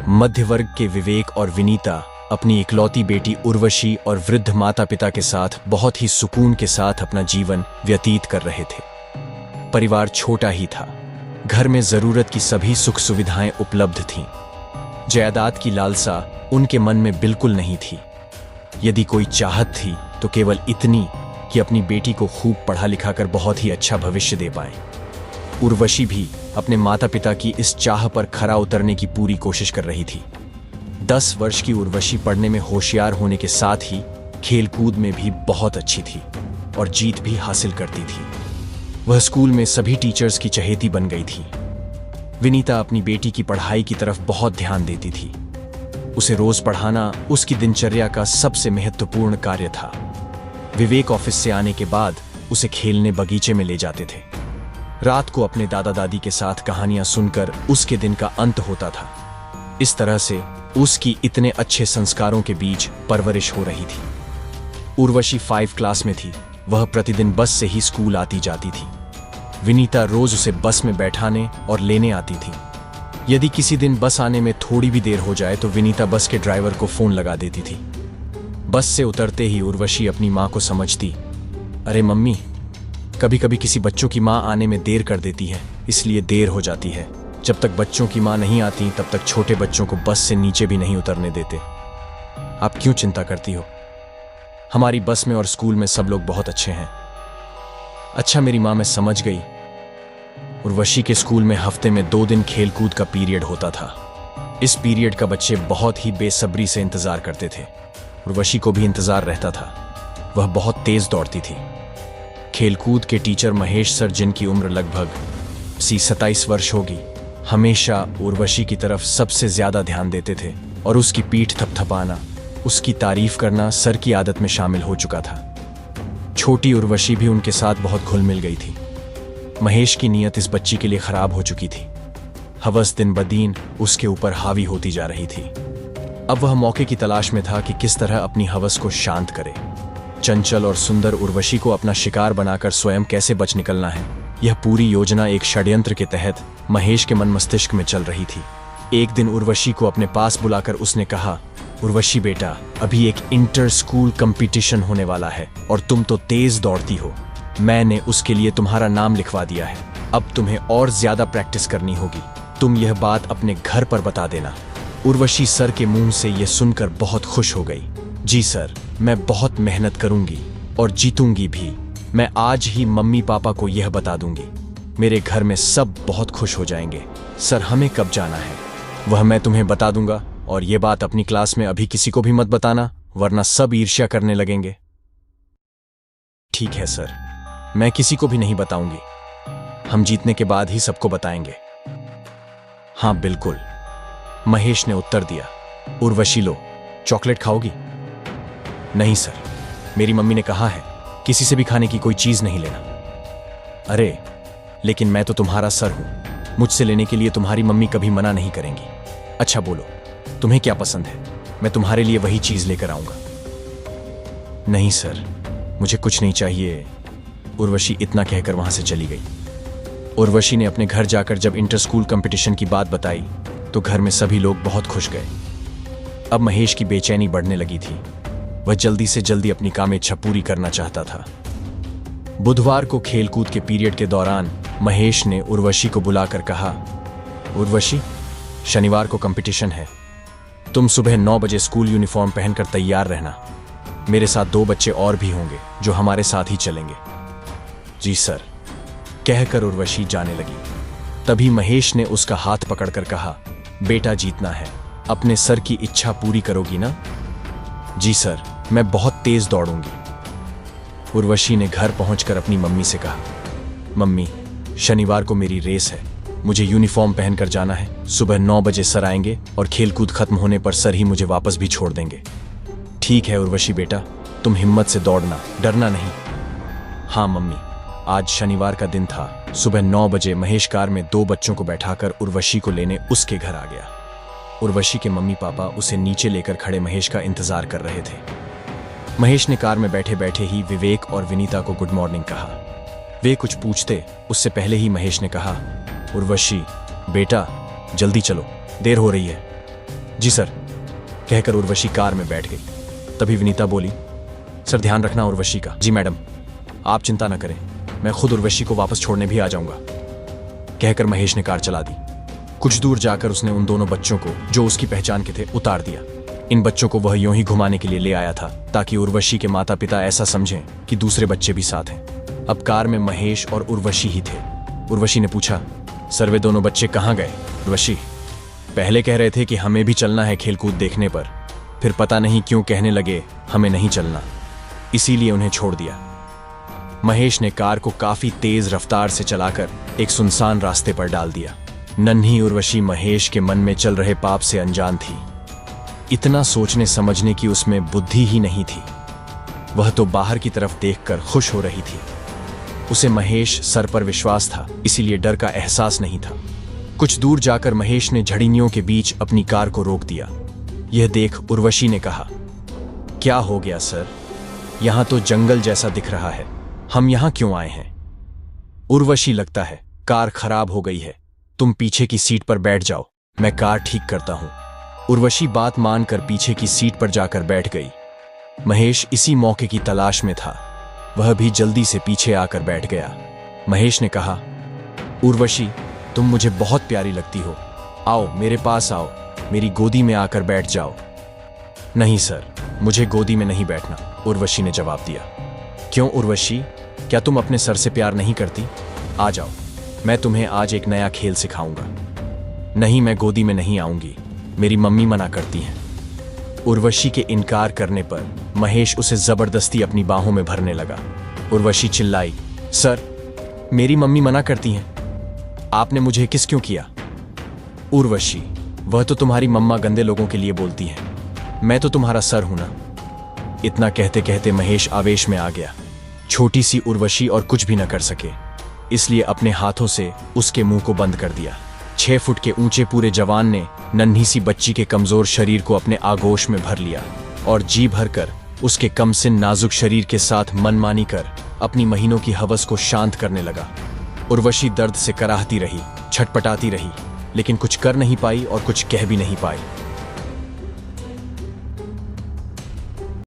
मध्य वर्ग के विवेक और विनीता अपनी इकलौती बेटी उर्वशी और वृद्ध माता पिता के साथ बहुत ही सुकून के साथ अपना जीवन व्यतीत कर रहे थे। परिवार छोटा ही था, घर में जरूरत की सभी सुख सुविधाएं उपलब्ध थीं। जायदाद की लालसा उनके मन में बिल्कुल नहीं थी। यदि कोई चाहत थी तो केवल इतनी कि अपनी बेटी को खूब पढ़ा लिखाकर बहुत ही अच्छा भविष्य दे पाएं। उर्वशी भी अपने माता पिता की इस चाह पर खरा उतरने की पूरी कोशिश कर रही थी। 10 वर्ष की उर्वशी पढ़ने में होशियार होने के साथ ही खेलकूद में भी बहुत अच्छी थी और जीत भी हासिल करती थी। वह स्कूल में सभी टीचर्स की चहेती बन गई थी। विनीता अपनी बेटी की पढ़ाई की तरफ बहुत ध्यान देती थी। उसे रोज पढ़ाना उसकी दिनचर्या का सबसे महत्वपूर्ण कार्य था। विवेक ऑफिस से आने के बाद उसे खेलने बगीचे में ले जाते थे। रात को अपने दादा दादी के साथ कहानियां सुनकर उसके दिन का अंत होता था। इस तरह से उसकी इतने अच्छे संस्कारों के बीच परवरिश हो रही थी। उर्वशी 5 क्लास में थी। वह प्रतिदिन बस से ही स्कूल आती जाती थी। विनीता रोज उसे बस में बैठाने और लेने आती थी। यदि किसी दिन बस आने में थोड़ी भी देर हो जाए तो विनीता बस के ड्राइवर को फोन लगा देती थी। बस से उतरते ही उर्वशी अपनी माँ को समझती, अरे मम्मी, कभी कभी किसी बच्चों की माँ आने में देर कर देती है, इसलिए देर हो जाती है। जब तक बच्चों की माँ नहीं आती तब तक छोटे बच्चों को बस से नीचे भी नहीं उतरने देते। आप क्यों चिंता करती हो? हमारी बस में और स्कूल में सब लोग बहुत अच्छे हैं। अच्छा मेरी माँ, मैं समझ गई। उर्वशी के स्कूल में हफ्ते में 2 दिन खेलकूद का पीरियड होता था। इस पीरियड का बच्चे बहुत ही बेसब्री से इंतजार करते थे। उर्वशी को भी इंतजार रहता था। वह बहुत तेज दौड़ती थी। खेलकूद के टीचर महेश सर, जिनकी उम्र लगभग 27 वर्ष होगी, हमेशा उर्वशी की तरफ सबसे ज्यादा ध्यान देते थे और उसकी पीठ थपथपाना, उसकी तारीफ करना सर की आदत में शामिल हो चुका था। छोटी उर्वशी भी उनके साथ बहुत घुल मिल गई थी। महेश की नीयत इस बच्ची के लिए खराब हो चुकी थी। हवस दिन ब दिन उसके ऊपर हावी होती जा रही थी। अब वह मौके की तलाश में था कि किस तरह अपनी हवस को शांत करे। चंचल और सुंदर उर्वशी को अपना शिकार बनाकर स्वयं कैसे बच निकलना है, यह पूरी योजना एक षड्यंत्र के तहत महेश के मन मस्तिष्क में चल रही थी। एक दिन उर्वशी को अपने पास बुलाकर उसने कहा, उर्वशी बेटा, अभी एक इंटर स्कूल कंपटीशन होने वाला है और तुम तो तेज दौड़ती हो। मैंने उसके लिए तुम्हारा नाम लिखवा दिया है। अब तुम्हें और ज्यादा प्रैक्टिस करनी होगी। तुम यह बात अपने घर पर बता देना। उर्वशी सर के मुंह से यह सुनकर बहुत खुश हो गई। जी सर, मैं बहुत मेहनत करूंगी और जीतूंगी भी। मैं आज ही मम्मी पापा को यह बता दूंगी। मेरे घर में सब बहुत खुश हो जाएंगे। सर, हमें कब जाना है वह मैं तुम्हें बता दूंगा, और यह बात अपनी क्लास में अभी किसी को भी मत बताना, वरना सब ईर्ष्या करने लगेंगे। ठीक है सर, मैं किसी को भी नहीं बताऊंगी। हम जीतने के बाद ही सबको बताएंगे। हाँ बिल्कुल, महेश ने उत्तर दिया। उर्वशी, लो, चॉकलेट खाओगी? नहीं सर, मेरी मम्मी ने कहा है किसी से भी खाने की कोई चीज नहीं लेना। अरे लेकिन मैं तो तुम्हारा सर हूं, मुझसे लेने के लिए तुम्हारी मम्मी कभी मना नहीं करेंगी। अच्छा बोलो, तुम्हें क्या पसंद है? मैं तुम्हारे लिए वही चीज लेकर आऊंगा। नहीं सर, मुझे कुछ नहीं चाहिए। उर्वशी इतना कहकर वहां से चली गई। उर्वशी ने अपने घर जाकर जब इंटर स्कूल कंपटीशन की बात बताई तो घर में सभी लोग बहुत खुश गए। अब महेश की बेचैनी बढ़ने लगी थी। वह जल्दी से जल्दी अपनी काम इच्छा पूरी करना चाहता था। बुधवार को खेलकूद के पीरियड के दौरान महेश ने उर्वशी को बुलाकर कहा, उर्वशी, शनिवार को कंपटीशन है। तुम सुबह 9 बजे स्कूल यूनिफॉर्म पहनकर तैयार रहना। मेरे साथ 2 बच्चे और भी होंगे जो हमारे साथ ही चलेंगे। जी सर, कहकर उर्वशी जाने लगी। तभी महेश ने उसका हाथ पकड़कर कहा, बेटा, जीतना है, अपने सर की इच्छा पूरी करोगी ना? जी सर, मैं बहुत तेज दौड़ूंगी। उर्वशी ने घर पहुंचकर अपनी मम्मी से कहा, मम्मी, शनिवार को मेरी रेस है, मुझे यूनिफॉर्म पहनकर जाना है। सुबह 9 बजे सर आएंगे और खेलकूद खत्म होने पर सर ही मुझे वापस भी छोड़ देंगे। ठीक है उर्वशी बेटा, तुम हिम्मत से दौड़ना, डरना नहीं। हाँ मम्मी। आज शनिवार का दिन था। सुबह 9 बजे महेश कार में 2 बच्चों को बैठाकर उर्वशी को लेने उसके घर आ गया। उर्वशी के मम्मी पापा उसे नीचे लेकर खड़े महेश का इंतजार कर रहे थे। महेश ने कार में बैठे बैठे ही विवेक और विनीता को गुड मॉर्निंग कहा। वे कुछ पूछते उससे पहले ही महेश ने कहा, उर्वशी बेटा, जल्दी चलो, देर हो रही है। जी सर, कहकर उर्वशी कार में बैठ गई। तभी विनीता बोली, सर ध्यान रखना उर्वशी का। जी मैडम, आप चिंता न करें, मैं खुद उर्वशी को वापस छोड़ने भी आ जाऊंगा, कहकर महेश ने कार चला दी। कुछ दूर जाकर उसने उन दोनों बच्चों को, जो उसकी पहचान के थे, उतार दिया। इन बच्चों को वह यूं ही घुमाने के लिए ले आया था ताकि उर्वशी के माता पिता ऐसा समझें कि दूसरे बच्चे भी साथ हैं। अब कार में महेश और उर्वशी ही थे। उर्वशी ने पूछा, सर वे दोनों बच्चे कहाँ गए? उर्वशी, पहले कह रहे थे कि हमें भी चलना है खेलकूद देखने पर, फिर पता नहीं क्यों कहने लगे हमें नहीं चलना, इसीलिए उन्हें छोड़ दिया। महेश ने कार को काफी तेज रफ्तार से चलाकर एक सुनसान रास्ते पर डाल दिया। नन्ही उर्वशी महेश के मन में चल रहे पाप से अनजान थी। इतना सोचने समझने की उसमें बुद्धि ही नहीं थी। वह तो बाहर की तरफ देखकर खुश हो रही थी। उसे महेश सर पर विश्वास था, इसीलिए डर का एहसास नहीं था। कुछ दूर जाकर महेश ने झड़ियों के बीच अपनी कार को रोक दिया। यह देख उर्वशी ने कहा, क्या हो गया सर? यहां तो जंगल जैसा दिख रहा है, हम यहां क्यों आए हैं? उर्वशी, लगता है कार खराब हो गई है, तुम पीछे की सीट पर बैठ जाओ, मैं कार ठीक करता हूं। उर्वशी बात मानकर पीछे की सीट पर जाकर बैठ गई। महेश इसी मौके की तलाश में था, वह भी जल्दी से पीछे आकर बैठ गया। महेश ने कहा, उर्वशी तुम मुझे बहुत प्यारी लगती हो, आओ मेरे पास आओ, मेरी गोदी में आकर बैठ जाओ। नहीं सर, मुझे गोदी में नहीं बैठना, उर्वशी ने जवाब दिया। क्यों उर्वशी, क्या तुम अपने सर से प्यार नहीं करती? आ जाओ, मैं तुम्हें आज एक नया खेल सिखाऊंगा। नहीं, मैं गोदी में नहीं आऊंगी, मेरी मम्मी मना करती हैं। उर्वशी के इनकार करने पर महेश उसे जबरदस्ती अपनी बाहों में भरने लगा। उर्वशी चिल्लाई, सर मेरी मम्मी मना करती हैं, आपने मुझे किस क्यों किया? उर्वशी, वह तो तुम्हारी मम्मा गंदे लोगों के लिए बोलती हैं, मैं तो तुम्हारा सर हूं ना। इतना कहते कहते महेश आवेश में आ गया। छोटी सी उर्वशी और कुछ भी न कर सके, इसलिए अपने हाथों से उसके मुंह को बंद कर दिया। 6 फुट के ऊंचे पूरे जवान ने नन्ही सी बच्ची के कमजोर शरीर को अपने आगोश में भर लिया और जी भरकर उसके कमसिन नाजुक शरीर के साथ मनमानी कर अपनी महीनों की हवस को शांत करने लगा। उर्वशी दर्द से कराहती रही, छटपटाती रही, लेकिन कुछ कर नहीं पाई और कुछ कह भी नहीं पाई।